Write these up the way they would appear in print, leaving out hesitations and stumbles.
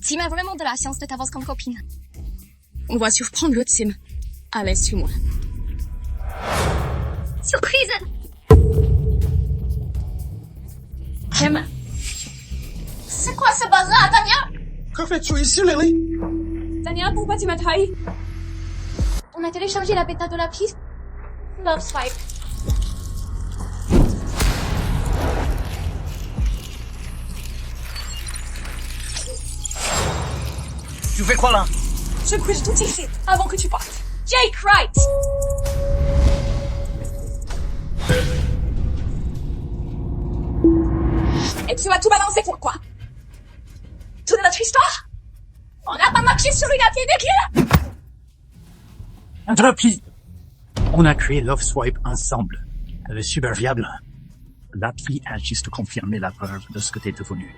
Tim a vraiment de la chance de t'avoir comme copine. On va surprendre le Tim. Allez, suis-moi. Surprise! Tim? C'est quoi ce bazar, Tania? Que fais-tu ici, Lily? Tania, pourquoi tu m'as trahi? On a téléchargé la bêta de l'appli Love Swipe. Tu fais quoi là? Je couche tout ici, avant que tu partes. Jake Wright! Et tu vas tout balancer pourquoi? Toute notre histoire? On n'a pas marché sur une appli d'écrire? Interrupti. On a créé Love Swipe ensemble. Elle est super viable. L'appli a juste confirmé la preuve de ce que t'es devenu.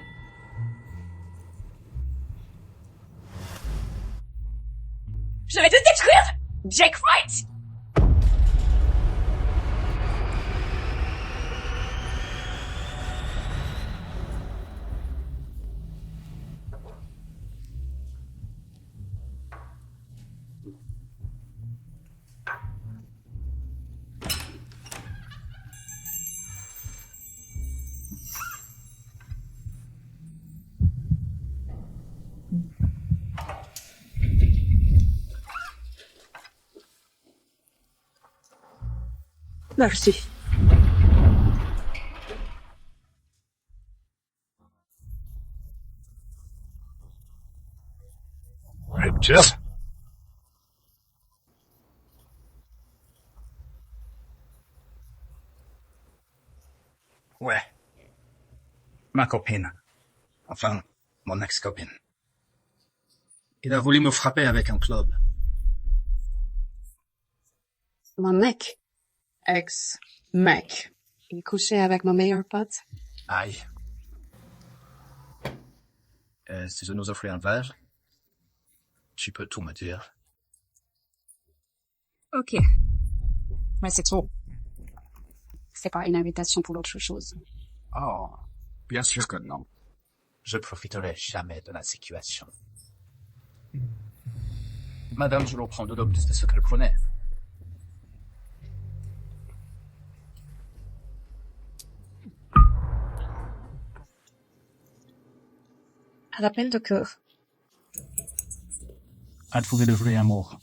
Je vais te détruire! Jake Wright! Merci. Rupture? Ouais. Ma copine. Enfin, mon ex-copine. Il a voulu me frapper avec un club. Mon mec. Ex-mec. Il couchait avec mon meilleur pote. Aïe. Si je nous offrais un verre, tu peux tout me dire. Ok. Mais c'est trop. C'est pas une invitation pour l'autre chose. Oh, bien sûr que non. Je profiterai jamais de la situation. Madame, je reprends de plus de ce qu'elle prenait. À l'appel de cœur. À trouver le vrai amour.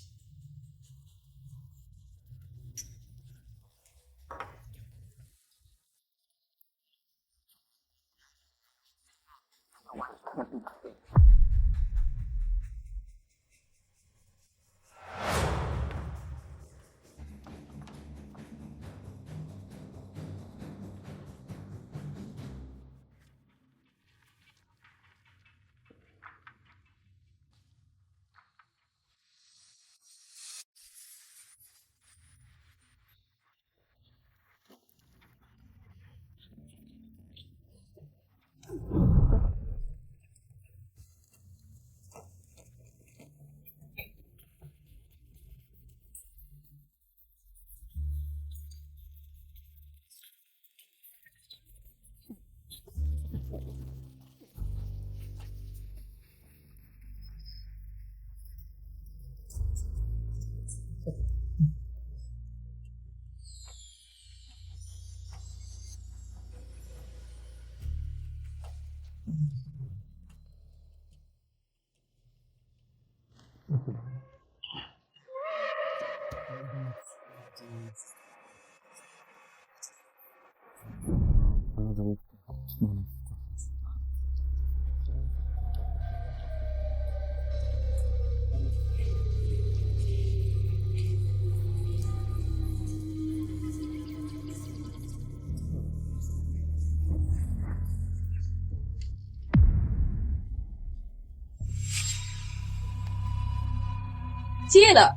Tiens là!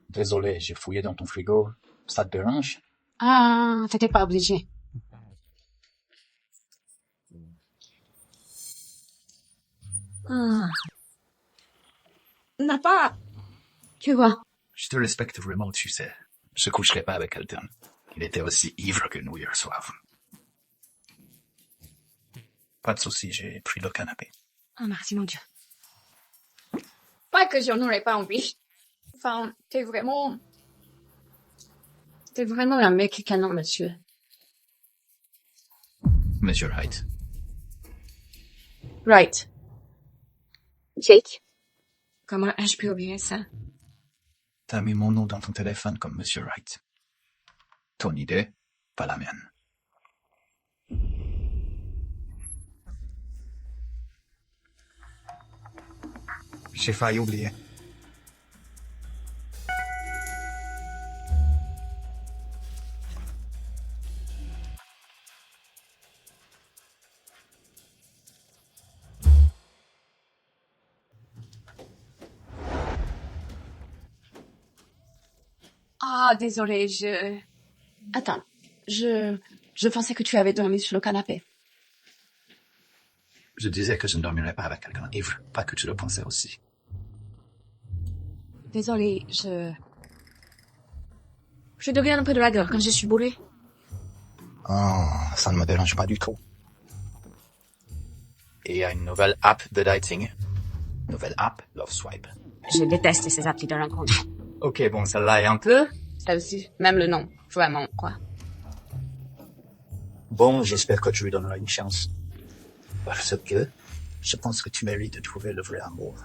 Désolé, j'ai fouillé dans ton frigo. Ça te dérange? Ah, t'étais pas obligé. N'a pas... Tu vois. Je te respecte vraiment, tu sais. Je coucherai pas avec quelqu'un. Il était aussi ivre que nous hier soir. Pas de souci, j'ai pris le canapé. Oh, merci, mon Dieu. Pas que j'en aurais pas envie. Enfin, t'es vraiment un mec canon, monsieur. Monsieur Wright. Right. Jake. Comment ai-je pu oublier ça? T'as mis mon nom dans ton téléphone comme Monsieur Wright. Ton idée, pas la mienne. J'ai failli oublier. Ah, désolé, Attends, je pensais que tu avais dormi sur le canapé. Je disais que je ne dormirais pas avec quelqu'un ivre, pas que tu le pensais aussi. Désolé, je deviens un peu de la gueule quand je suis bourrée. Oh, ça ne me dérange pas du tout. Et il y a une nouvelle app de dating. Nouvelle app, Love Swipe. Je déteste ces applis de rencontre. Ok, bon, celle-là est un peu... Ça aussi, même le nom, vraiment, quoi. Bon, j'espère que tu lui donneras une chance. Parce que je pense que tu mérites de trouver le vrai amour.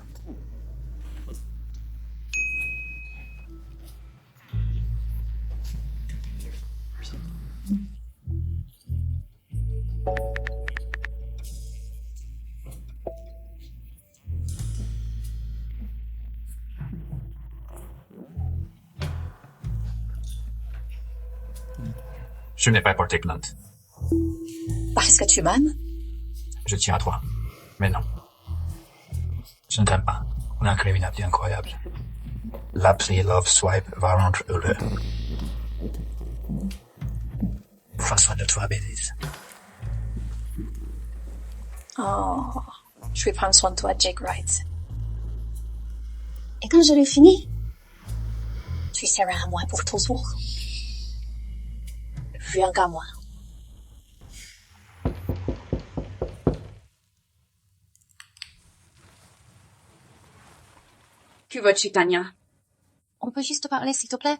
Je n'ai pas porté plainte. Parce que tu m'aimes? Je tiens à toi. Mais non. Je ne t'aime pas. On a créé une appli incroyable. L'appli Love Swipe va rendre heureux. Prends soin de toi, bêtise. Oh, je vais prendre soin de toi, Jake Wright. Et quand je l'ai fini, tu seras à moi pour toujours. Rien qu'à moi. Que veux-tu, Tania? On peut juste parler, s'il te plaît?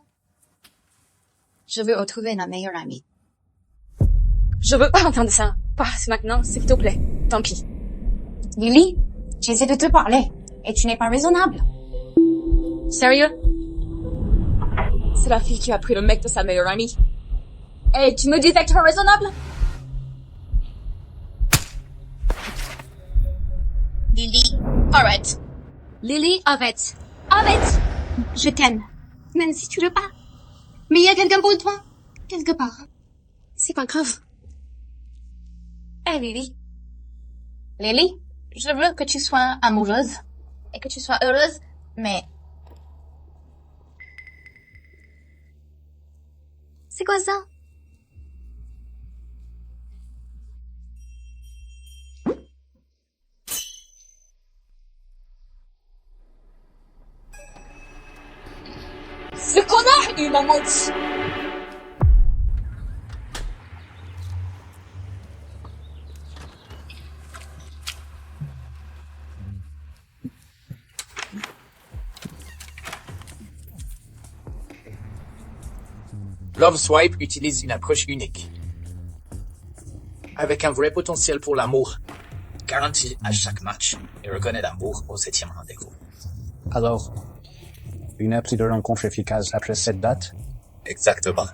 Je veux retrouver ma meilleure amie. Je veux pas entendre ça. Passe maintenant, s'il te plaît. Tant pis. Lily, j'essaie de te parler, et tu n'es pas raisonnable. Sérieux? C'est la fille qui a pris le mec de sa meilleure amie. Et tu me disais que tu es raisonnable? Lily, arrête. Lily, arrête. Arrête. Je t'aime, même si tu veux pas. Mais il y a quelqu'un pour toi, quelque part. C'est pas grave. Hey, Lily. Lily, je veux que tu sois amoureuse et que tu sois heureuse, mais... C'est quoi ça? Ce connard, il m'a menti. Love Swipe utilise une approche unique. Avec un vrai potentiel pour l'amour, garanti à chaque match et reconnaît l'amour au 7e rendez-vous. Alors, une appli de rencontre efficace après cette date? Exactement.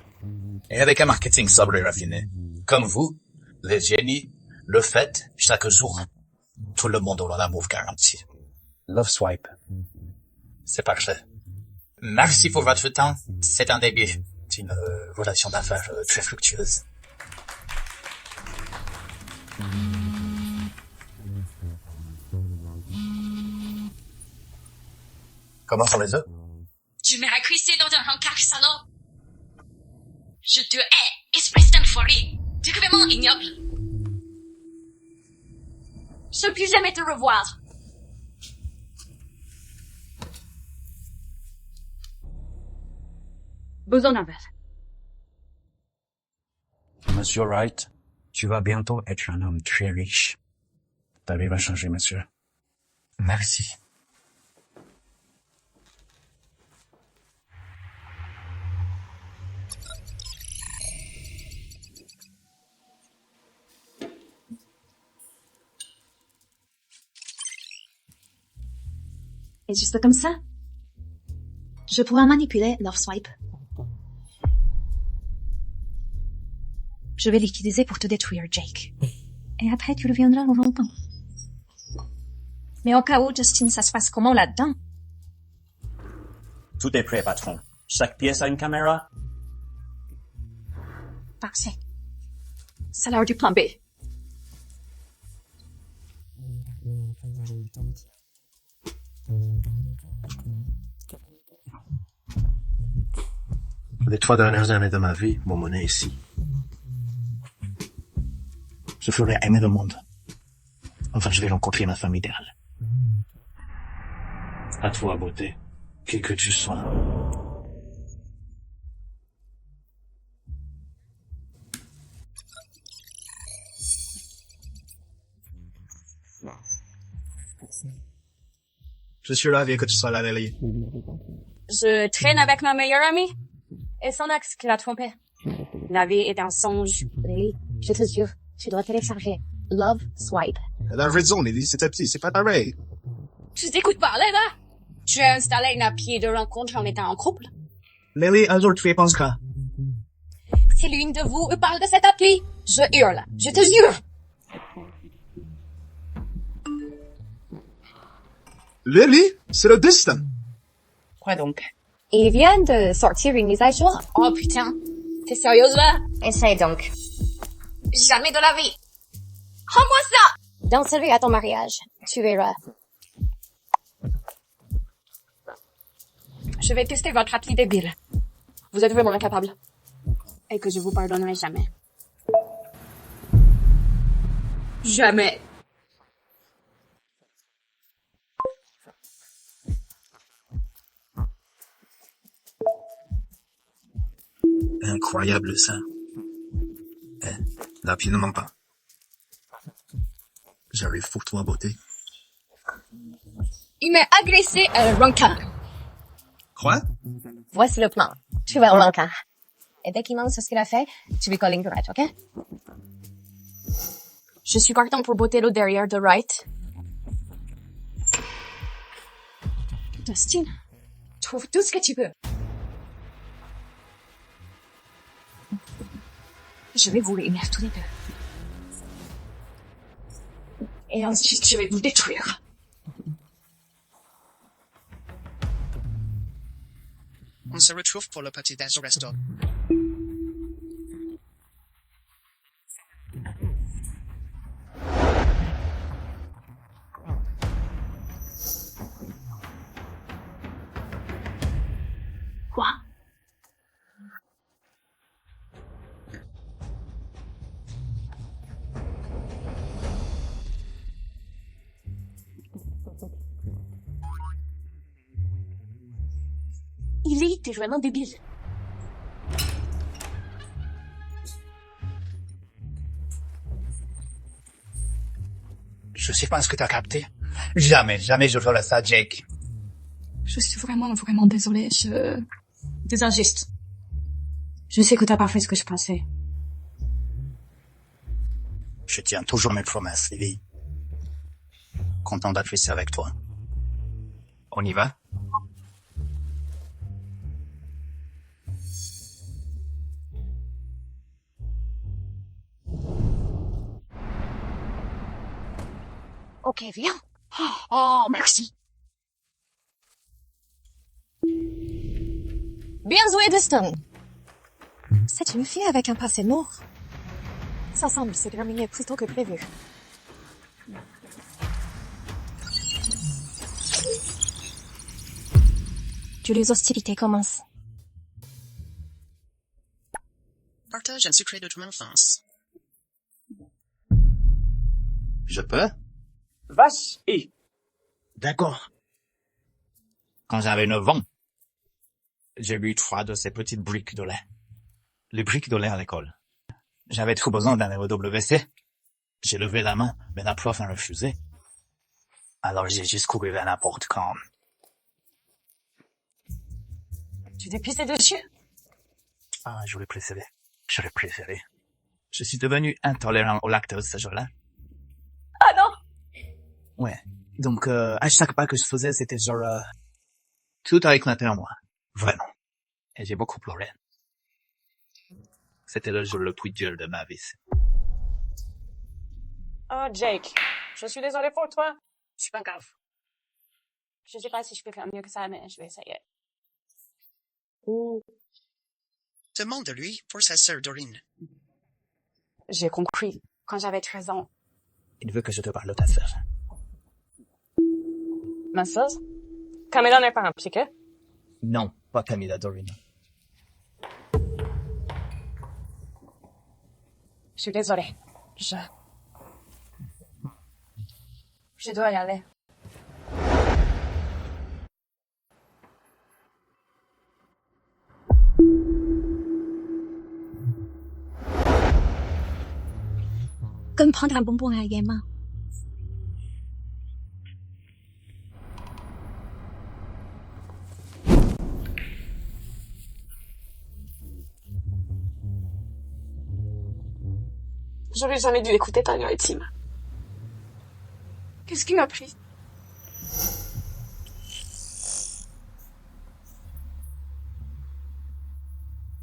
Et avec un marketing sobre et raffiné. Comme vous, les génies, le faites chaque jour. Tout le monde aura l'amour garanti. Love Swipe. C'est parfait. Merci pour votre temps. C'est un début d'une relation d'affaires très fructueuse. Comment sont les œufs? Tu m'as cuissé dans un rencard salaud. Je te hais, espèce d'enfoiré. Tu es vraiment ignoble. Je ne veux plus jamais te revoir. Besoin d'un verre. Monsieur Wright, tu vas bientôt être un homme très riche. Ta vie va changer, monsieur. Merci. Et juste comme ça, je pourrais manipuler leur swipe. Je vais l'utiliser pour te détruire, Jake. Et après, tu reviendras en rampant. Mais au cas où, Justin, ça se passe comment là-dedans? Tout est prêt, patron. Chaque pièce a une caméra? Parfait. C'est l'heure du plan B. Les 3 dernières années de ma vie m'ont mené ici. Je ferai aimer le monde. Enfin, je vais rencontrer ma femme idéale. À toi, beauté. Qui que tu sois. Je suis ravi que tu sois là, Lily. Je traîne avec ma meilleure amie et son ex qui l'a trompé. La vie est un songe. Lily, je te jure, tu dois télécharger Love Swipe. Elle a raison, Lily, c'était petit, c'est pas pareil. Tu t'écoutes parler, là? Tu as installé une appli de rencontre en étant en couple? Lily, un jour tu y penseras. Si l'une de vous parle de cette appli, je hurle. Je te jure. Lily, c'est le destin. Quoi donc? Il vient de sortir une mise à jour. Oh putain. T'es sérieuse, là? Essaye donc. Jamais de la vie. Rends-moi ça! Dans celui à ton mariage, tu verras. Je vais tester votre appli débile. Vous êtes vraiment incapable. Et que je vous pardonnerai jamais. Jamais. Incroyable, ça. La pied ne ment pas. J'arrive pour toi, beauté. Il m'a agressé à un rencard. Quoi? Voici le plan. Tu vas au rencard. Et dès qu'il montre ce qu'il a fait, tu lui colles une droite, ok? Je suis partant pour botter l'eau derrière de Wright. Dustin, trouve tout ce que tu peux. Je vais vous réunir tous les deux. Et ensuite, je vais vous détruire. On se retrouve pour le petit déj au resto. Quoi? T'es vraiment débile. Je sais pas ce que t'as capté. Jamais je ferai ça, Jake. Je suis vraiment désolée. Des injustes. Je sais que t'as pas fait ce que je pensais. Je tiens toujours mes promesses, Lily. Content d'être ici avec toi. On y va? Ok, viens. Oh, merci. Bien joué, Dustin. C'est une fille avec un passé lourd. Ça semble se terminer plus tôt que prévu. Que les hostilités commencent. Partage un secret de ton enfance. Je peux? Vas-y. D'accord. Quand j'avais 9 ans, j'ai bu 3 de ces petites briques de lait. Les briques de lait à l'école. J'avais trop besoin d'un WC. J'ai levé la main, mais la prof a refusé. Alors j'ai juste couru vers la porte quand... Tu t'es pissé dessus? Ah, j'aurais préféré. J'aurais préféré. Je suis devenu intolérant au lactose ce jour-là. Ah non! Ouais. Donc, à chaque pas que je faisais, c'était genre... tout a éclaté en moi. Vraiment. Et j'ai beaucoup pleuré. C'était le jour le plus dur de ma vie. Oh, Jake. Je suis désolée pour toi. C'est pas grave. Je sais pas si je peux faire mieux que ça, mais je vais essayer. Demande-lui pour sa sœur Dorine. J'ai compris. Quand j'avais 13 ans. Il veut que je te parle de ta sœur. Ma sœur? Camilla n'est pas impliquée. Non, pas Camilla, Dorine. Je suis désolée. Je dois y aller. Comme prendre un bonbon à un gamin. J'aurais jamais dû écouter Tania et Tim. Qu'est-ce qui m'a pris?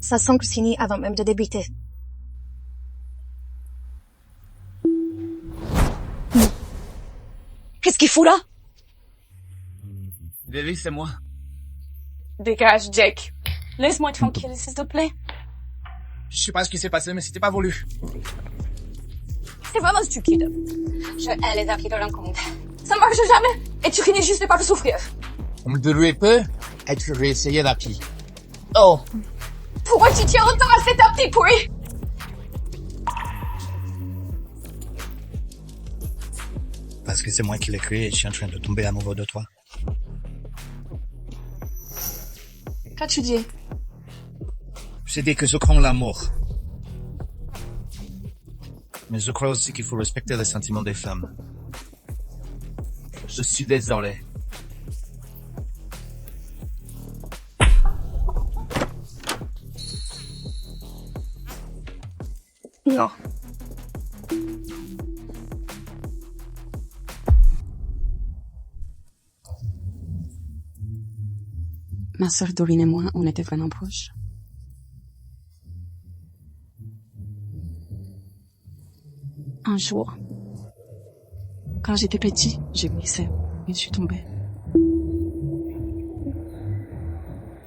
Ça semble fini avant même de débuter. Qu'est-ce qu'il fout là? Lily, c'est moi. Dégage, Jake. Laisse-moi tranquille, s'il te plaît. Je sais pas ce qui s'est passé, mais c'était pas voulu. C'est vraiment stupide. Je hais les applis de rencontre. Ça marche jamais. Et tu finis juste par souffrir. On devrait peu être réessayé l'appli. Oh! Pourquoi tu tiens autant à cet appli pourri? Parce que c'est moi qui l'ai créé et je suis en train de tomber amoureux de toi. Qu'as-tu dit? J'ai dit que je crains l'amour. Mais je crois aussi qu'il faut respecter les sentiments des femmes. Je suis désolé. Non. Ma sœur Dorine et moi, on était vraiment proches. Un jour, quand j'étais petit, j'ai glissé et je suis tombée.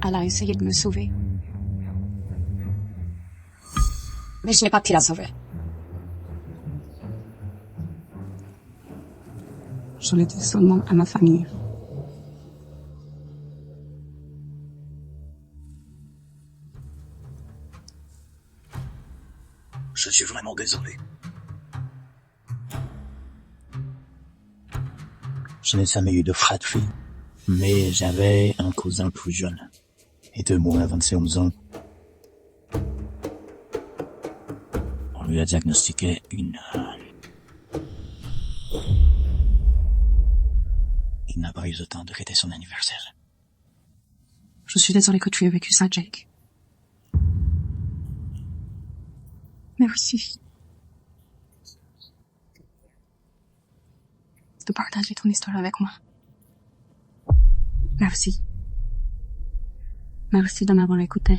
Elle a essayé de me sauver. Mais je n'ai pas pu la sauver. Je l'ai dit seulement à ma famille. Je suis vraiment désolé. Je n'ai jamais eu de fratrie, mais j'avais un cousin plus jeune. Et 2 mois avant ses 11 ans, on lui a diagnostiqué une... Il n'a pas eu le temps de fêter son anniversaire. Je suis désolée que tu aies vécu ça, Jake. Merci de partager ton histoire avec moi. Merci. Merci de m'avoir écouté.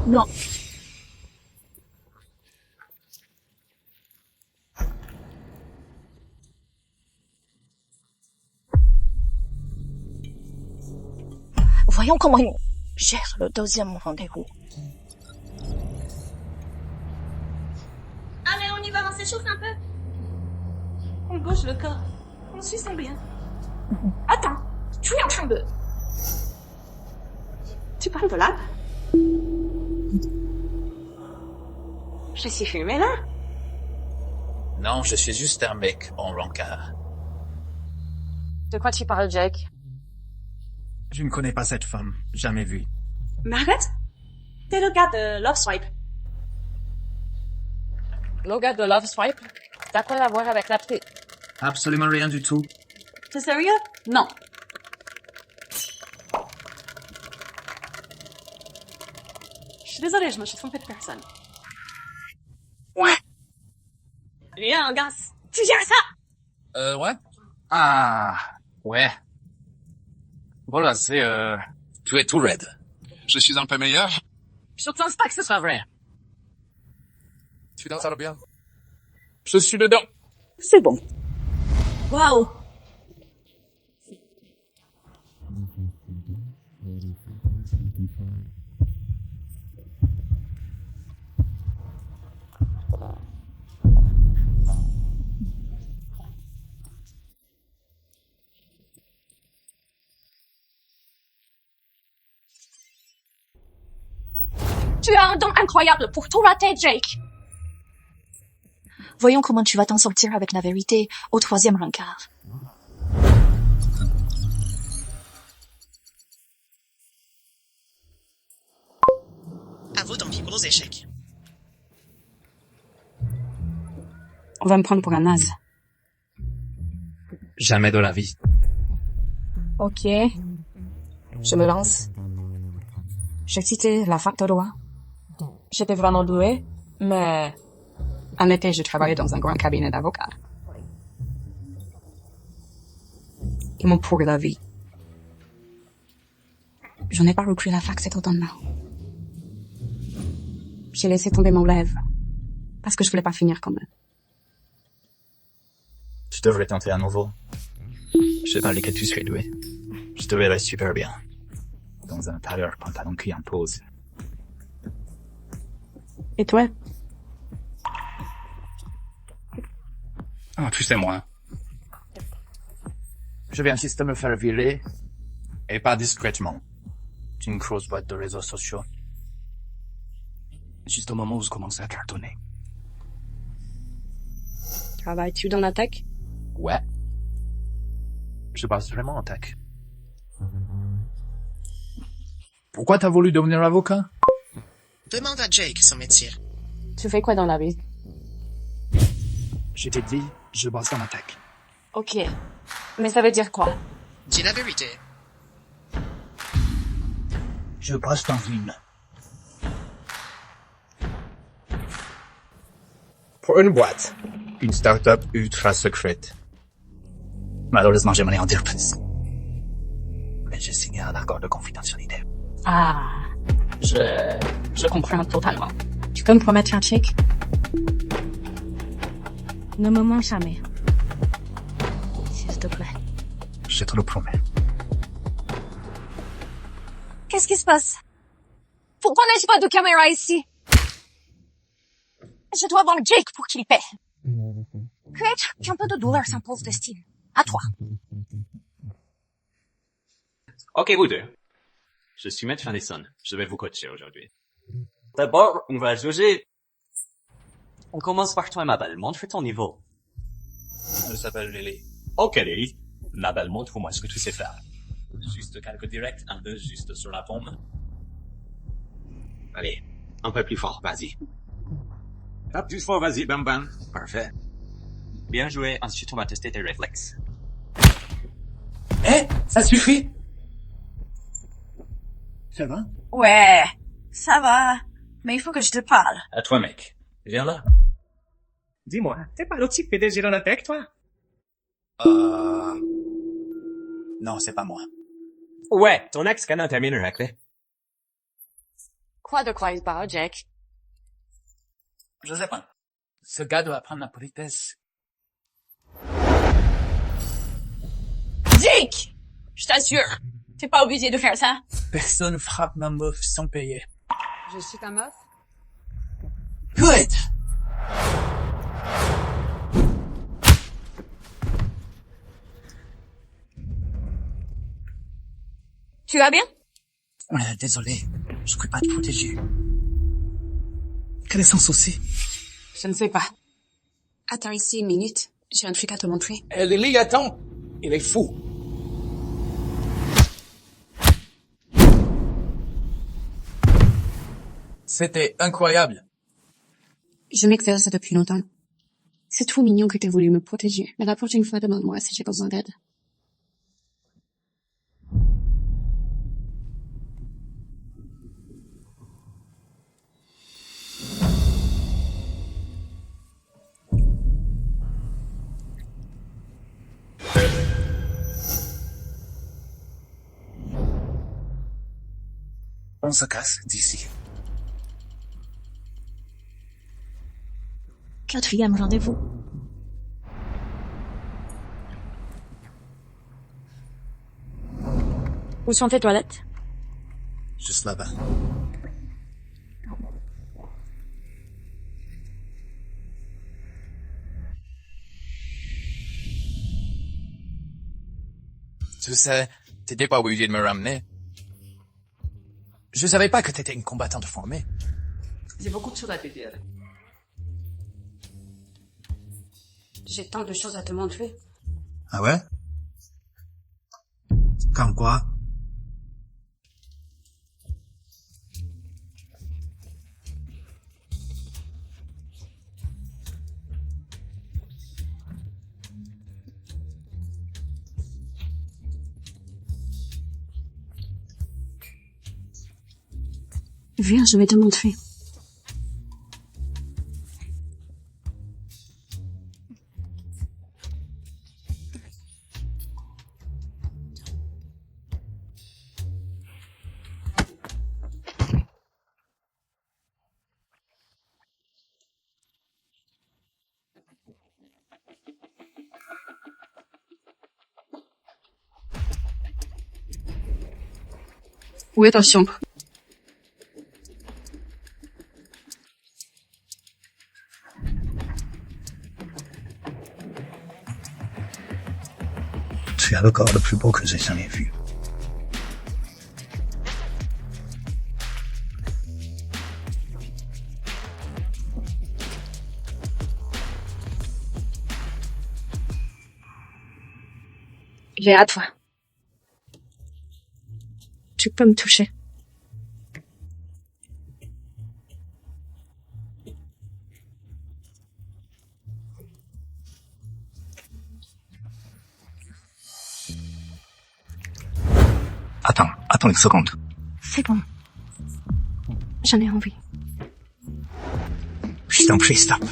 Non. Voyons comment il gère le 2e rendez-vous. Allez, on y va, on s'échauffe un peu. On bouge le corps. On suit son bien. Attends, tu es en train de... Tu parles de là? Je suis fumée là? Non, je suis juste un mec en rencard. De quoi tu parles, Jake? Je ne connais pas cette femme. Jamais vue. Margaret? T'es le gars de Love Swipe. Le gars de Love Swipe, t'as quoi à voir avec la petite? Absolument rien du tout. T'es sérieux? Non. Je suis désolée, je me suis trompée de personne. Ouais. Rien, gosse. Tu gères ça? Ouais. Ah, ouais. Voilà, tu es tout raide. Je suis un peu meilleur. Je pense pas que ce soit vrai. Tu danses alors bien. Je suis dedans. C'est bon. Wow. Tu as un don incroyable pour tout rater, Jake. Voyons comment tu vas t'en sortir avec la vérité au 3e rencard. À vous donc vos échecs. On va me prendre pour un naze. Jamais de la vie. Ok. Je me lance. J'ai quitté la fac de droit. J'étais vraiment douée, mais en été, je travaillais dans un grand cabinet d'avocats. Ils m'ont pourri la vie. Je n'ai pas repris la fac cet automne-là. J'ai laissé tomber mon rêve parce que je voulais pas finir comme eux. Tu devrais tenter à nouveau. Je sais pas lesquels tu serais doué. Je te verrais super bien. Dans un tailleur pantalon qui impose. Et toi? Ah, tu sais moi. Je viens juste de me faire virer. Et pas discrètement. D'une grosse boîte de réseaux sociaux. Juste au moment où je commençais à cartonner. Travailles-tu dans la tech? Ouais. Je passe vraiment en tech. Pourquoi t'as voulu devenir avocat? Demande à Jake son métier. Tu fais quoi dans la vie? Je t'ai dit, je bosse dans la tech. Ok. Mais ça veut dire quoi? Dis la vérité. Je bosse dans une. Pour une boîte. Une start-up ultra secrète. Malheureusement, j'aimerais en dire plus. Mais j'ai signé un accord de confidentialité. Ah, je comprends totalement. Tu peux me promettre un chèque? Ne me mens jamais. S'il te plaît. Je te le promets. Qu'est-ce qui se passe? Pourquoi n'ai-je pas de caméra ici? Je dois voir Jake pour qu'il paie. Create qu'un peu de douleur s'impose de style. À toi. Ok, vous deux. Je suis Matt Anderson. Je vais vous coacher aujourd'hui. D'abord, on va juger. On commence par toi, ma belle. Montre ton niveau. Elle s'appelle Lily. Ok, Lily. Ma belle, montre-moi ce que tu sais faire. Juste calque direct, un peu juste sur la paume. Allez, un peu plus fort, vas-y. Un plus fort, vas-y, bam bam. Parfait. Bien joué, ensuite on va tester tes réflexes. Eh, ça suffit! Ça va? Ouais, ça va. Mais il faut que je te parle. À toi, mec. Viens là. Dis-moi, t'es pas le type PDG dans la tech, toi? Non, c'est pas moi. Ouais, ton ex-canon termine raclé. Quoi de quoi il parle, Jack? Je sais pas. Ce gars doit apprendre la politesse. Jake! Je t'assure, t'es pas obligé de faire ça. Personne frappe ma meuf sans payer. Je suis ta meuf? Good! Tu vas bien? Désolé, je peux pas te protéger. Quel est son souci? Je ne sais pas. Attends ici une minute. J'ai un truc à te montrer. Lily, attends! Il est fou. C'était incroyable. Je m'exerce depuis longtemps. C'est trop mignon que t'aies voulu me protéger. Mais la prochaine fois, demande-moi si j'ai besoin d'aide. On se casse d'ici. 4e rendez-vous. Où sont tes toilettes? Juste là-bas. Tu sais, t'étais pas obligé de me ramener. Je savais pas que t'étais une combattante formée. J'ai beaucoup de choses à te dire. J'ai tant de choses à te montrer. Ah ouais? Comme quoi? Viens, je vais te montrer. Où est ta chambre? Tu as le corps le plus beau que j'ai jamais vu. J'ai à toi. Tu peux me toucher. Attends une seconde. C'est bon. J'en ai envie. Je t'en prie, stop.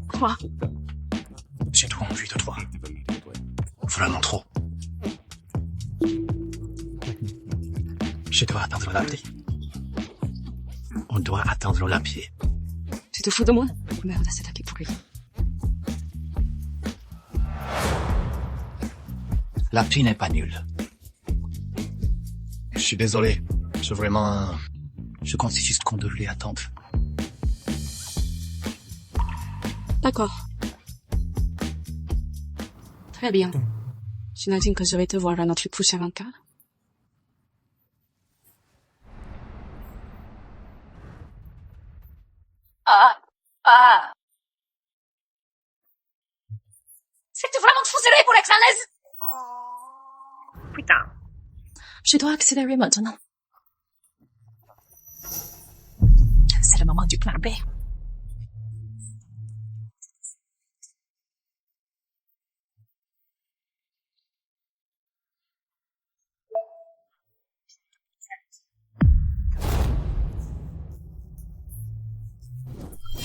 Quoi? J'ai trop envie de toi. Vraiment trop. Je dois attendre la pluie. On doit attendre la pluie. Tu te fous de moi? Merde, c'est à qui pourri. La pluie n'est pas nulle. Je suis désolé. Je pensais juste qu'on devait attendre. D'accord. Très bien. J'imagine que je vais te voir à notre prochain encart. C'est vraiment trop serré pour être à l'aise. Putain. Je dois accélérer maintenant. C'est le moment du plan B.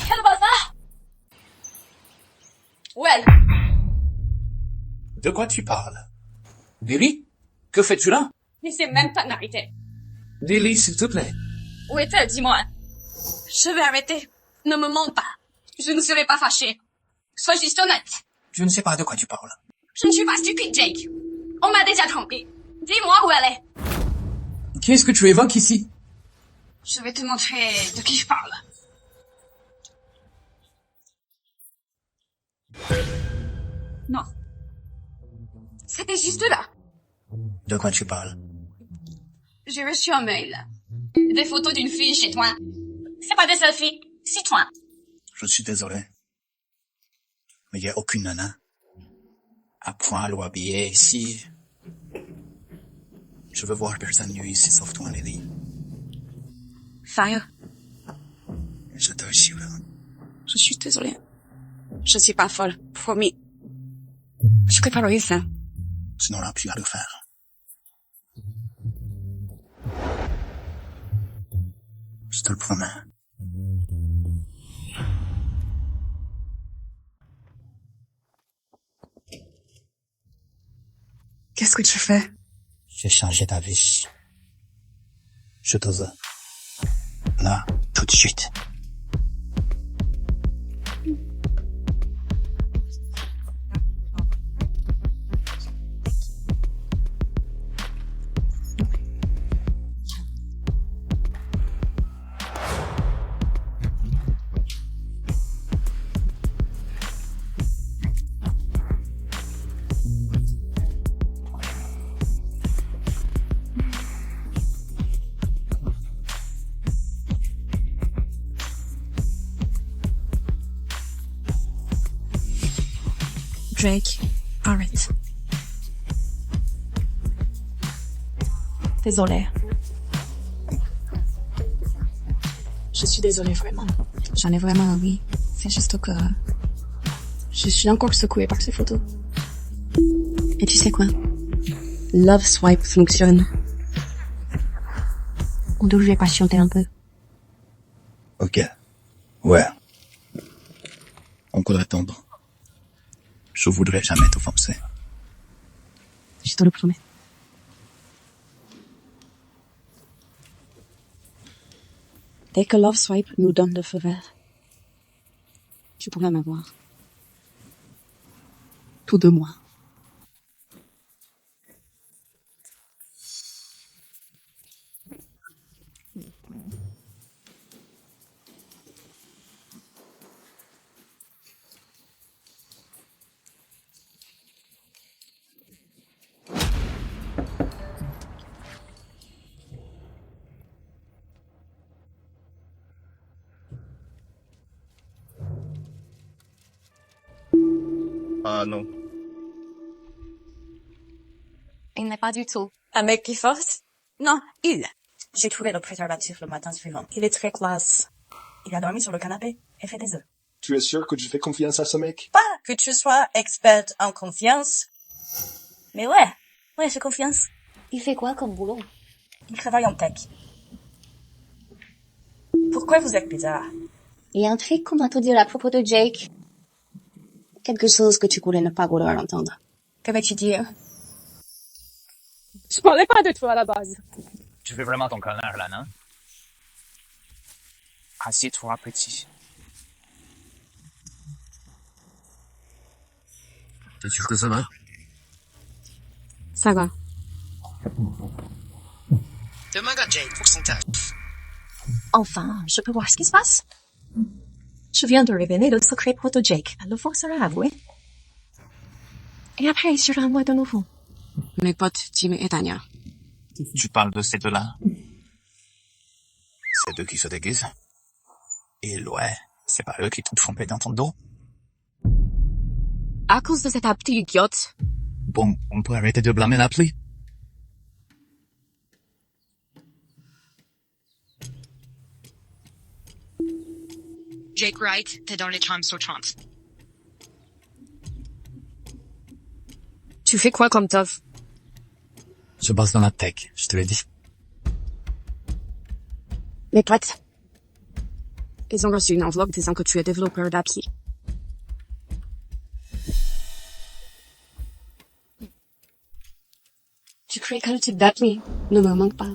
Quel bazar! Well, De quoi tu parles? Billy? Que fais-tu là? mais c'est même pas mérité. Lily, s'il te plaît. Où est-elle, dis-moi? Je vais arrêter. Ne me mens pas. Je ne serai pas fâchée. Sois juste honnête. Je ne sais pas de quoi tu parles. Je ne suis pas stupide, Jake. On m'a déjà trompé. Dis-moi où elle est. Qu'est-ce que tu évoques ici? Je vais te montrer de qui je parle. Non. C'était juste là. De quoi tu parles? J'ai reçu un mail. Des photos d'une fille chez toi. C'est pas des selfies, c'est toi. Je suis désolé. Mais il n'y a aucune nana à poil ou habillée ici. Je veux voir personne nue ici sauf toi, Lily. Fire. J'adore aussi, Will. Je suis désolée. Je suis pas folle. Promis. Je peux pas le faire. Tu n'auras plus à le faire. Je te le promets. Qu'est-ce que tu fais? J'ai changé ta vie. Je te veux. Là, tout de suite. Drake, arrête. Désolée. Je suis désolée, vraiment. J'en ai vraiment envie. C'est juste que... je suis encore secouée par ces photos. Et tu sais quoi? Love Swipe fonctionne. On devrait patienter un peu. Ok. Ouais. On pourrait attendre. Je voudrais jamais t'offenser. Je te le promets. Dès que Love Swipe nous donne le feu vert, tu pourras m'avoir. Tout de moi. Ah non. Il n'est pas du tout. Un mec qui force? Non, il. J'ai trouvé le préservatif le matin suivant. Il est très classe. Il a dormi sur le canapé et fait des œufs. Tu es sûr que tu fais confiance à ce mec? Pas que tu sois experte en confiance. Mais ouais, j'ai confiance. Il fait quoi comme boulot? Il travaille en tech. Pourquoi vous êtes bizarre? Il y a un truc qu'on va te dire à propos de Jake. Quelque chose que tu voulais ne pas vouloir entendre. Que vas-tu dire? Je parlais pas de toi à la base. Tu fais vraiment ton connard, là, non? Assieds-toi, petit. T'es sûr que ça va? Ça va. Demande à Jake pour son taf. Enfin, je peux voir ce qui se passe. Je viens de révéler le secret proto Jake. Elle le forcera à avouer. Et après, il sera à moi de nouveau. Mes potes, Jimmy et Tanya. Tu parles de ces deux-là? C'est eux qui se déguisent. Et ouais, c'est pas eux qui t'ont trompé dans ton dos. À cause de cette petite idiote. Bon, on peut arrêter de blâmer l'appli. Jake Wright, t'es dans les trames sautantes. Tu fais quoi comme taf? Je bosse dans la tech, je te l'ai dit. Mes potes. Ils ont reçu une enveloppe disant que tu es développeur d'appli. Tu crées quel type d'appli? Ne me manque pas.